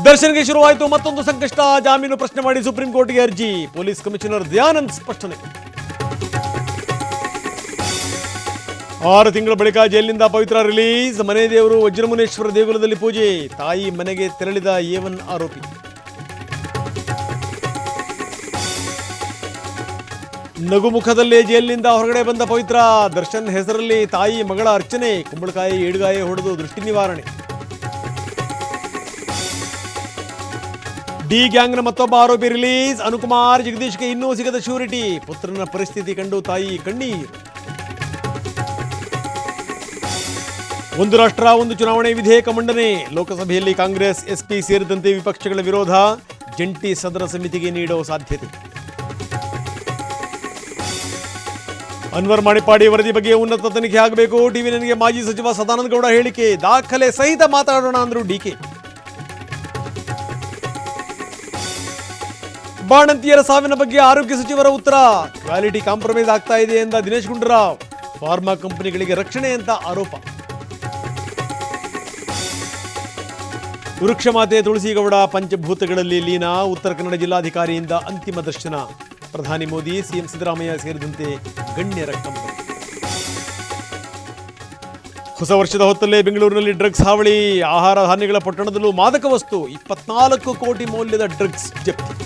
ದರ್ಶನ್ಗೆ ಶುರುವಾಯಿತು ಮತ್ತೊಂದು ಸಂಕಷ್ಟ. ಜಾಮೀನು ಪ್ರಶ್ನೆ ಮಾಡಿ ಸುಪ್ರೀಂ ಕೋರ್ಟ್ಗೆ ಅರ್ಜಿ. ಪೊಲೀಸ್ ಕಮಿಷನರ್ ದಯಾನಂದ್ ಸ್ಪಷ್ಟನೆ. 6 ತಿಂಗಳ ಬಳಿಕ ಜೈಲಿನಿಂದ ಪವಿತ್ರ ರಿಲೀಸ್. ಮನೆ ದೇವರು ವಜ್ರಮುನೇಶ್ವರ ದೇಗುಲದಲ್ಲಿ ಪೂಜೆ. ತಾಯಿ ಮನೆಗೆ ತೆರಳಿದ A1 ಆರೋಪಿ. ನಗುಮುಖದಲ್ಲೇ ಜೈಲಿನಿಂದ ಹೊರಗಡೆ ಬಂದ ಪವಿತ್ರ. ದರ್ಶನ್ ಹೆಸರಲ್ಲಿ ತಾಯಿ ಮಗಳ ಅರ್ಚನೆ. ಕುಂಬಳಕಾಯಿ ಏಡುಗಾಯಿ ಹೊಡೆದು ದೃಷ್ಟಿ ನಿವಾರಣೆ. ಡಿ ಗ್ಯಾಂಗ್ನ ಮತ್ತೊಬ್ಬ ಆರೋಪಿ ರಿಲೀಸ್. ಅನುಕುಮಾರ್ ಜಗದೀಶ್ಗೆ ಇನ್ನೂ ಸಿಗದ ಶ್ಯೂರಿಟಿ. ಪುತ್ರನ ಪರಿಸ್ಥಿತಿ ಕಂಡು ತಾಯಿ ಕಣ್ಣೀರು. ಒಂದು ರಾಷ್ಟ್ರ ಒಂದು ಚುನಾವಣೆ ವಿಧೇಯಕ ಮಂಡನೆ. ಲೋಕಸಭೆಯಲ್ಲಿ ಕಾಂಗ್ರೆಸ್ ಎಸ್ಪಿ ಸೇರಿದಂತೆ ವಿಪಕ್ಷಗಳ ವಿರೋಧ. ಜಂಟಿ ಸದನ ಸಮಿತಿಗೆ ನೀಡೋ ಸಾಧ್ಯತೆ. ಅನ್ವರ್ ಮಾಣಿಪ್ಪಾಡಿ ವರದಿ ಬಗ್ಗೆ ಉನ್ನತ ತನಿಖೆ ಆಗಬೇಕು. ಟಿವಿ9ಗೆ ಮಾಜಿ ಸಚಿವ ಸದಾನಂದ ಗೌಡ ಹೇಳಿಕೆ. ದಾಖಲೆ ಸಹಿತ ಮಾತಾಡೋಣ ಅಂದ್ರು ಡಿಕೆ. ಬಾಣಂತಿಯರ ಸಾವಿನ ಬಗ್ಗೆ ಆರೋಗ್ಯ ಸಚಿವರ ಉತ್ತರ. ಕ್ವಾಲಿಟಿ ಕಾಂಪ್ರಮೈಸ್ ಆಗ್ತಾ ಇದೆ ಎಂದ ದಿನೇಶ್ ಗುಂಡೂರಾವ್. ಫಾರ್ಮಾ ಕಂಪನಿಗಳಿಗೆ ರಕ್ಷಣೆ ಅಂತ ಆರೋಪ. ವೃಕ್ಷಮಾತೆ ತುಳಸಿಗೌಡ ಪಂಚಭೂತಗಳಲ್ಲಿ ಲೀನ. ಉತ್ತರ ಕನ್ನಡ ಜಿಲ್ಲಾಧಿಕಾರಿಯಿಂದ ಅಂತಿಮ ದರ್ಶನ. ಪ್ರಧಾನಿ ಮೋದಿ, ಸಿಎಂ ಸಿದ್ದರಾಮಯ್ಯ ಸೇರಿದಂತೆ ಗಣ್ಯರ ಕಂಬನಿ. ಹೊಸ ವರ್ಷದ ಹೊತ್ತಲ್ಲೇ ಬೆಂಗಳೂರಿನಲ್ಲಿ ಡ್ರಗ್ಸ್ ಹಾವಳಿ. ಆಹಾರ ಧಾನ್ಯಗಳ ಪೊಟ್ಟಣದಲ್ಲೂ ಮಾದಕ ವಸ್ತು. 24 ಕೋಟಿ ಮೌಲ್ಯದ ಡ್ರಗ್ಸ್ ಜಪ್ತಿ.